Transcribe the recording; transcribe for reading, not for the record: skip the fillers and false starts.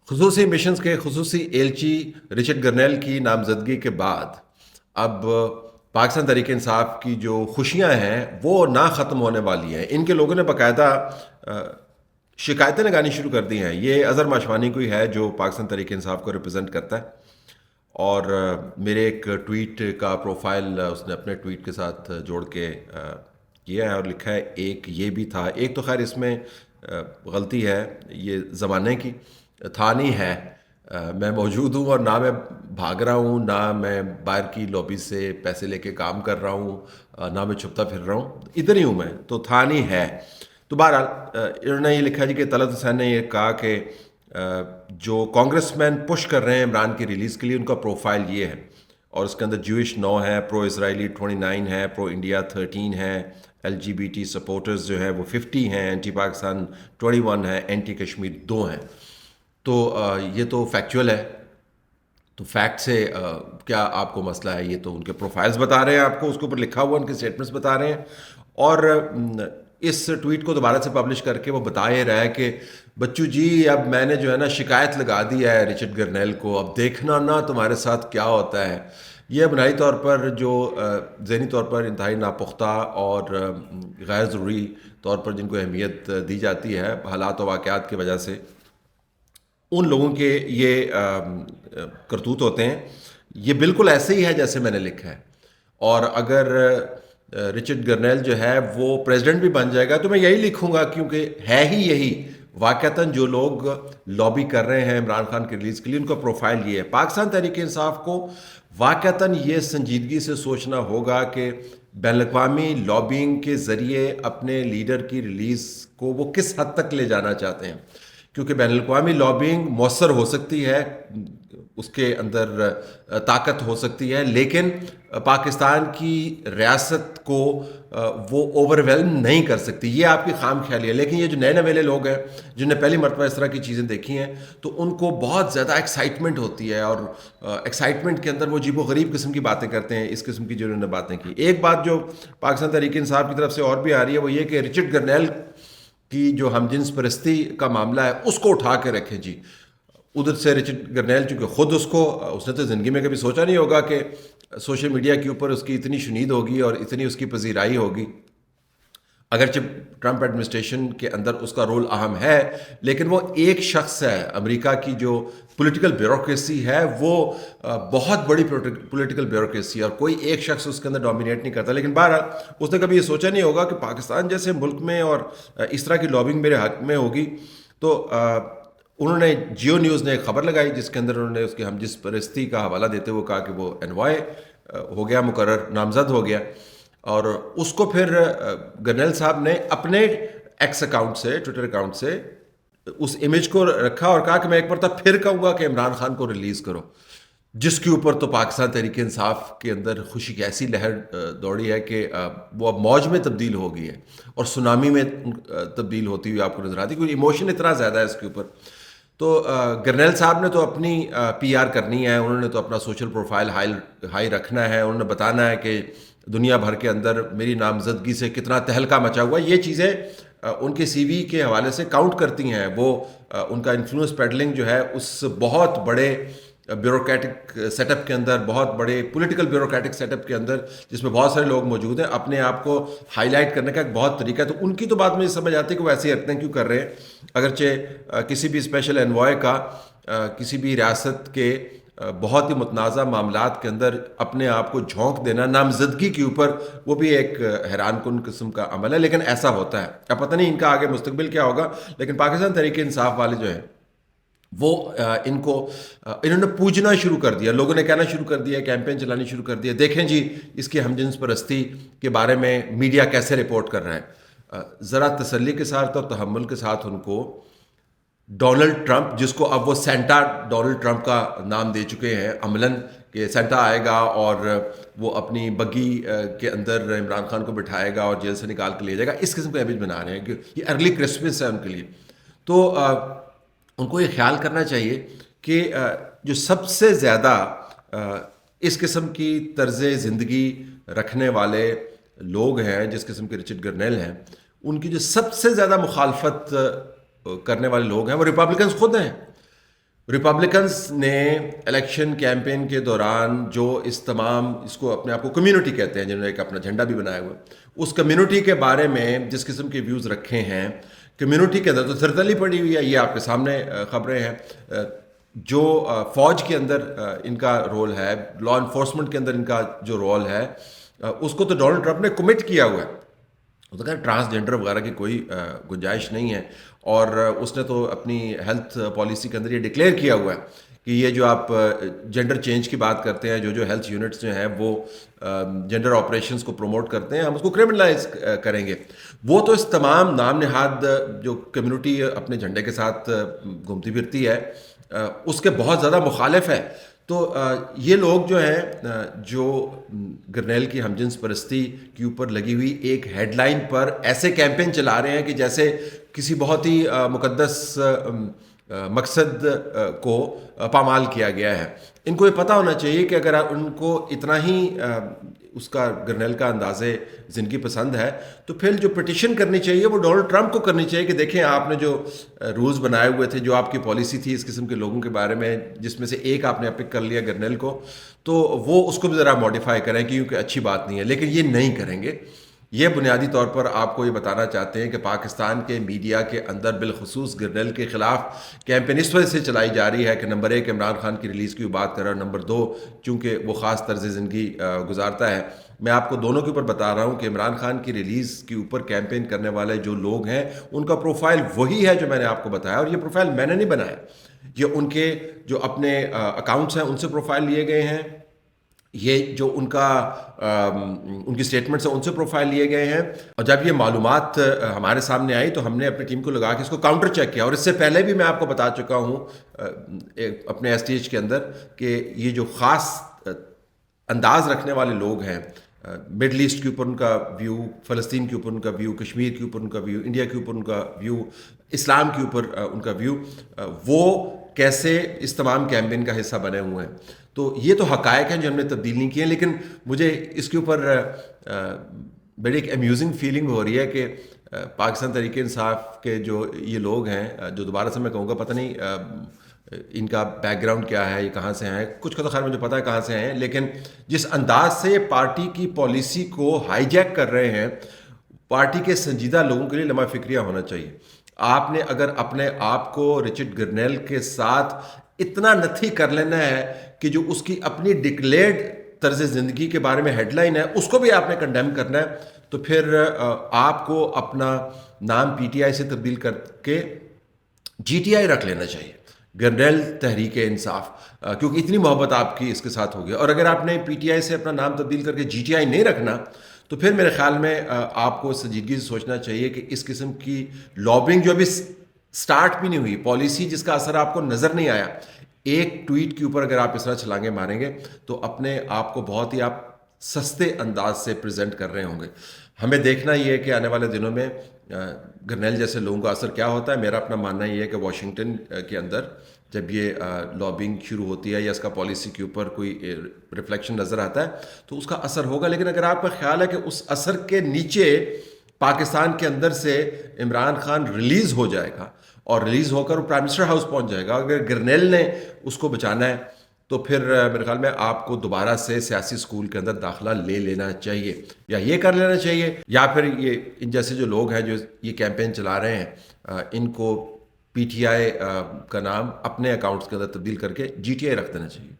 خصوصی مشنز کے خصوصی ایلچی رچرڈ گرنیل کی نامزدگی کے بعد اب پاکستان تحریک انصاف کی جو خوشیاں ہیں وہ نہ ختم ہونے والی ہیں. ان کے لوگوں نے باقاعدہ شکایتیں لگانی شروع کر دی ہیں. یہ اظہر ماشوانی کوئی ہے جو پاکستان تحریک انصاف کو ریپرزینٹ کرتا ہے، اور میرے ایک ٹویٹ کا پروفائل اس نے اپنے ٹویٹ کے ساتھ جوڑ کے کیا ہے اور لکھا ہے ایک یہ بھی تھا. ایک تو خیر اس میں غلطی ہے یہ زمانے کی، تھا نہیں ہے. میں موجود ہوں اور نہ میں بھاگ رہا ہوں، نہ میں باہر کی لابی سے پیسے لے کے کام کر رہا ہوں، نہ میں چھپتا پھر رہا ہوں، ادھر ہی ہوں میں، تو تھا نہیں ہے. تو بہرحال انہوں نے یہ لکھا جی کہ طلعت حسین نے یہ کہا کہ جو کانگریس مین پش کر رہے ہیں عمران کی ریلیز کے لیے ان کا پروفائل یہ ہے، اور اس کے اندر جوئش 9 ہے، پرو اسرائیلی 29 ہے، پرو انڈیا 13 ہے، L G B T supporters جو ہیں وہ 50 ہیں، اینٹی پاکستان 21 ہے، اینٹی کشمیر 2 ہیں. تو یہ تو فیکچول ہے. تو فیکٹ سے کیا آپ کو مسئلہ ہے؟ یہ تو ان کے پروفائلز بتا رہے ہیں آپ کو، اس کے اوپر لکھا ہوا ان کے اسٹیٹمنٹس بتا رہے ہیں. اور اس ٹویٹ کو دوبارہ سے پبلش کر کے وہ بتا یہ رہا ہے کہ بچو جی اب میں نے جو ہے نا شکایت لگا دی ہے رچرڈ گرنیل کو، اب دیکھنا نا تمہارے ساتھ کیا ہوتا ہے. یہ بنائی طور پر جو ذہنی طور پر انتہائی ناپختہ اور غیر ضروری طور پر جن کو اہمیت دی جاتی ہے حالات و واقعات کی وجہ سے، ان لوگوں کے یہ کرتوت ہوتے ہیں. یہ بالکل ایسے ہی ہے جیسے میں نے لکھا ہے. اور اگر رچرڈ گرنیل جو ہے وہ پریزیڈنٹ بھی بن جائے گا تو میں یہی لکھوں گا، کیونکہ ہے ہی یہی واقعتاً جو لوگ لابی کر رہے ہیں عمران خان کی ریلیز کے لیے ان کا پروفائل یہ ہے. پاکستان تحریک انصاف کو واقعتاً یہ سنجیدگی سے سوچنا ہوگا کہ بین الاقوامی لابینگ کے ذریعے اپنے لیڈر کی ریلیز کو وہ کس حد تک لے جانا چاہتے ہیں. کیونکہ بین الاقوامی لابینگ مؤثر ہو سکتی ہے، اس کے اندر طاقت ہو سکتی ہے، لیکن پاکستان کی ریاست کو وہ اوور ویلم نہیں کر سکتی. یہ آپ کی خام خیالی ہے. لیکن یہ جو نئے نویلے لوگ ہیں جن نے پہلی مرتبہ اس طرح کی چیزیں دیکھی ہیں تو ان کو بہت زیادہ ایکسائٹمنٹ ہوتی ہے، اور ایکسائٹمنٹ کے اندر وہ عجیب و غریب قسم کی باتیں کرتے ہیں، اس قسم کی جو انہوں نے باتیں کی. ایک بات جو پاکستان تحریک انصاف کی طرف سے اور بھی آ رہی ہے وہ یہ کہ رچرڈ گرنیل کی جو ہم جنس پرستی کا معاملہ ہے اس کو اٹھا کے رکھیں جی. ادھر سے رچرڈ گرنیل چونکہ خود اس نے تو زندگی میں کبھی سوچا نہیں ہوگا کہ سوشل میڈیا کے اوپر اس کی اتنی شنید ہوگی اور اتنی اس کی پذیرائی ہوگی. اگرچہ ٹرمپ ایڈمنسٹریشن کے اندر اس کا رول اہم ہے، لیکن وہ ایک شخص ہے. امریکہ کی جو پولیٹیکل بیوروکریسی ہے وہ بہت بڑی پولیٹیکل بیوروکریسی ہے، اور کوئی ایک شخص اس کے اندر ڈومینیٹ نہیں کرتا. لیکن بہرحال اس نے کبھی یہ سوچا نہیں ہوگا کہ پاکستان جیسے ملک میں اور اس طرح کی لابنگ میرے حق میں ہوگی. تو انہوں نے جیو نیوز نے ایک خبر لگائی جس کے اندر انہوں نے اس کی ہم جنس پرستی کا حوالہ دیتے ہوئے کہا کہ وہ انوائے ہو گیا، مقرر نامزد ہو گیا. اور اس کو پھر گرنیل صاحب نے اپنے ایکس اکاؤنٹ سے، ٹویٹر اکاؤنٹ سے اس امیج کو رکھا اور کہا کہ میں ایک مرتبہ پھر کہوں گا کہ عمران خان کو ریلیز کرو، جس کے اوپر تو پاکستان تحریک انصاف کے اندر خوشی کی ایسی لہر دوڑی ہے کہ وہ اب موج میں تبدیل ہو گئی ہے اور سونامی میں تبدیل ہوتی ہوئی آپ کو نظر آتی ہے، کیونکہ ایموشن اتنا زیادہ ہے اس کے اوپر. تو گرنیل صاحب نے تو اپنی پی آر کرنی ہے، انہوں نے تو اپنا سوشل پروفائل ہائی رکھنا ہے، انہوں نے بتانا ہے کہ دنیا بھر کے اندر میری نامزدگی سے کتنا تہلکہ مچا ہوا. یہ چیزیں ان کے سی وی کے حوالے سے کاؤنٹ کرتی ہیں. وہ ان کا انفلوئنس پیڈلنگ جو ہے اس بہت بڑے بیوروکریٹک سیٹ اپ کے اندر، بہت بڑے پولیٹیکل بیوروکریٹک سیٹ اپ کے اندر جس میں بہت سارے لوگ موجود ہیں، اپنے آپ کو ہائی لائٹ کرنے کا ایک بہت طریقہ ہے. تو ان کی تو بات مجھے سمجھ آتی ہے کہ وہ ایسی حرکتیں کیوں کر رہے ہیں. اگرچہ کسی بھی اسپیشل انوائے کا کسی بھی ریاست کے بہت ہی متنازع معاملات کے اندر اپنے آپ کو جھونک دینا نامزدگی کے اوپر، وہ بھی ایک حیران کن قسم کا عمل ہے، لیکن ایسا ہوتا ہے. اب پتہ نہیں ان کا آگے مستقبل کیا ہوگا، لیکن پاکستان تحریک انصاف والے جو ہیں وہ انہوں نے پوجنا شروع کر دیا، لوگوں نے کہنا شروع کر دیا، کیمپین چلانی شروع کر دیا، دیکھیں جی اس کی ہم جنس پرستی کے بارے میں میڈیا کیسے رپورٹ کر رہا ہے. ذرا تسلی کے ساتھ اور تحمل کے ساتھ ان کو ڈونلڈ ٹرمپ، جس کو اب وہ سینٹا ڈونلڈ ٹرمپ کا نام دے چکے ہیں عملاً کہ سینٹا آئے گا اور وہ اپنی بگی کے اندر عمران خان کو بٹھائے گا اور جیل سے نکال کے لے جائے گا، اس قسم کا امیج بنا رہے ہیں کہ یہ ارلی کرسمس ہے ان کے لیے. تو ان کو یہ خیال کرنا چاہیے کہ جو سب سے زیادہ اس قسم کی طرز زندگی رکھنے والے لوگ ہیں، جس قسم کے رچرڈ گرنیل ہیں، ان کی جو سب سے زیادہ مخالفت کرنے والے لوگ ہیں وہ ریپبلکنز خود ہیں. ریپبلکنس نے الیکشن کیمپین کے دوران جو اس کو اپنے آپ کو کمیونٹی کہتے ہیں، جنہوں نے ایک اپنا جھنڈا بھی بنایا ہوا ہے، اس کمیونٹی کے بارے میں جس قسم کے ویوز رکھے ہیں، کمیونٹی کے اندر تو سرتلی پڑی ہوئی ہے، یہ آپ کے سامنے خبریں ہیں۔ جو فوج کے اندر ان کا رول ہے، لا انفورسمنٹ کے اندر ان کا جو رول ہے، اس کو تو ڈونلڈ ٹرمپ نے کمٹ کیا ہوا ہے۔ اس نے کہا ٹرانسجینڈر وغیرہ کی کوئی گنجائش نہیں ہے، اور اس نے تو اپنی ہیلتھ پالیسی کے اندر یہ ڈکلیئر کیا ہوا ہے کہ یہ جو آپ جینڈر چینج کی بات کرتے ہیں، جو ہیلتھ یونٹس جو ہیں وہ جینڈر آپریشنس کو پروموٹ کرتے ہیں، ہم اس کو کرمنلائز کریں گے۔ وہ تو اس تمام نام نہاد جو کمیونٹی اپنے جھنڈے کے ساتھ گھومتی پھرتی ہے، اس کے بہت زیادہ مخالف ہے۔ تو یہ لوگ جو ہیں، جو گرنیل کی ہم جنس پرستی کے اوپر لگی ہوئی ایک ہیڈ لائن پر ایسے کیمپین چلا رہے ہیں کہ جیسے کسی بہت ہی مقدس مقصد کو پامال کیا گیا ہے۔ ان کو یہ پتہ ہونا چاہیے کہ اگر ان کو اتنا ہی اس کا گرنیل کا انداز زندگی پسند ہے، تو پھر جو پٹیشن کرنی چاہیے وہ ڈونلڈ ٹرمپ کو کرنی چاہیے کہ دیکھیں آپ نے جو رولز بنائے ہوئے تھے، جو آپ کی پالیسی تھی اس قسم کے لوگوں کے بارے میں، جس میں سے ایک آپ نے پک کر لیا گرنیل کو، تو وہ اس کو بھی ذرا ماڈیفائی کریں، کیونکہ اچھی بات نہیں ہے۔ لیکن یہ نہیں کریں گے۔ یہ بنیادی طور پر آپ کو یہ بتانا چاہتے ہیں کہ پاکستان کے میڈیا کے اندر بالخصوص گرنیل کے خلاف کیمپین اس وجہ سے چلائی جا رہی ہے کہ نمبر ایک عمران خان کی ریلیز کی بات کر رہا ہے، نمبر دو چونکہ وہ خاص طرز زندگی گزارتا ہے۔ میں آپ کو دونوں کے اوپر بتا رہا ہوں کہ عمران خان کی ریلیز کے اوپر کیمپین کرنے والے جو لوگ ہیں ان کا پروفائل وہی ہے جو میں نے آپ کو بتایا، اور یہ پروفائل میں نے نہیں بنایا، یہ ان کے جو اپنے اکاؤنٹس ہیں ان سے پروفائل لیے گئے ہیں، یہ جو ان کی سٹیٹمنٹس ہیں ان سے پروفائل لیے گئے ہیں۔ اور جب یہ معلومات ہمارے سامنے آئی تو ہم نے اپنی ٹیم کو لگا کے اس کو کاؤنٹر چیک کیا، اور اس سے پہلے بھی میں آپ کو بتا چکا ہوں اپنے ایس ٹی ایچ کے اندر کہ یہ جو خاص انداز رکھنے والے لوگ ہیں، مڈل ایسٹ کے اوپر ان کا ویو، فلسطین کے اوپر ان کا ویو، کشمیر کے اوپر ان کا ویو، انڈیا کے اوپر ان کا ویو، اسلام کے اوپر ان کا ویو، وہ کیسے اس تمام کیمپین کا حصہ بنے ہوئے ہیں۔ تو یہ تو حقائق ہیں جو ہم نے تبدیل نہیں کیے ہیں، لیکن مجھے اس کے اوپر بڑی ایک امیوزنگ فیلنگ ہو رہی ہے کہ پاکستان تحریک انصاف کے جو یہ لوگ ہیں، جو دوبارہ سے میں کہوں گا پتہ نہیں ان کا بیک گراؤنڈ کیا ہے، یہ کہاں سے ہیں، کچھ کا تو خیر مجھے پتہ ہے کہاں سے ہیں، لیکن جس انداز سے یہ پارٹی کی پالیسی کو ہائی جیک کر رہے ہیں، پارٹی کے سنجیدہ لوگوں کے لیے لمحہ فکریہ ہونا چاہیے۔ آپ نے اگر اپنے آپ کو رچرڈ گرنیل کے ساتھ اتنا نتھی کر لینا ہے کہ جو اس کی اپنی ڈکلیئرڈ طرز زندگی کے بارے میں ہیڈ لائن ہے اس کو بھی آپ نے کنڈیم کرنا ہے، تو پھر آپ کو اپنا نام پی ٹی آئی سے تبدیل کر کے جی ٹی آئی رکھ لینا چاہیے، گرنیل تحریک انصاف، کیونکہ اتنی محبت آپ کی اس کے ساتھ ہوگی۔ اور اگر آپ نے پی ٹی آئی سے اپنا نام تبدیل کر کے جی ٹی آئی نہیں رکھنا، تو پھر میرے خیال میں آپ کو سنجیدگی سے سوچنا چاہیے کہ اس قسم کی لابنگ جو ابھی سٹارٹ بھی نہیں ہوئی، پالیسی جس کا اثر آپ کو نظر نہیں آیا، ایک ٹویٹ کے اوپر اگر آپ اس طرح چھلانگیں ماریں گے تو اپنے آپ کو بہت ہی آپ سستے انداز سے پریزنٹ کر رہے ہوں گے۔ ہمیں دیکھنا یہ ہے کہ آنے والے دنوں میں گرنیل جیسے لوگوں کا اثر کیا ہوتا ہے۔ میرا اپنا ماننا یہ ہے کہ واشنگٹن کے اندر جب یہ لابنگ شروع ہوتی ہے یا اس کا پالیسی کے اوپر کوئی ریفلیکشن نظر آتا ہے تو اس کا اثر ہوگا، لیکن اگر آپ کا خیال ہے کہ اس اثر کے نیچے پاکستان کے اندر سے عمران خان ریلیز ہو جائے گا اور ریلیز ہو کر وہ پرائم منسٹر ہاؤس پہنچ جائے گا، اگر گرنیل نے اس کو بچانا ہے تو پھر میرے خیال میں آپ کو دوبارہ سے سیاسی اسکول کے اندر داخلہ لے لینا چاہیے، یا یہ کر لینا چاہیے، یا پھر یہ ان جیسے جو لوگ ہیں جو یہ کیمپین چلا رہے ہیں ان کو پی ٹی آئی کا نام اپنے اکاؤنٹس کے اندر تبدیل کر کے جی ٹی آئی رکھ دینا چاہیے۔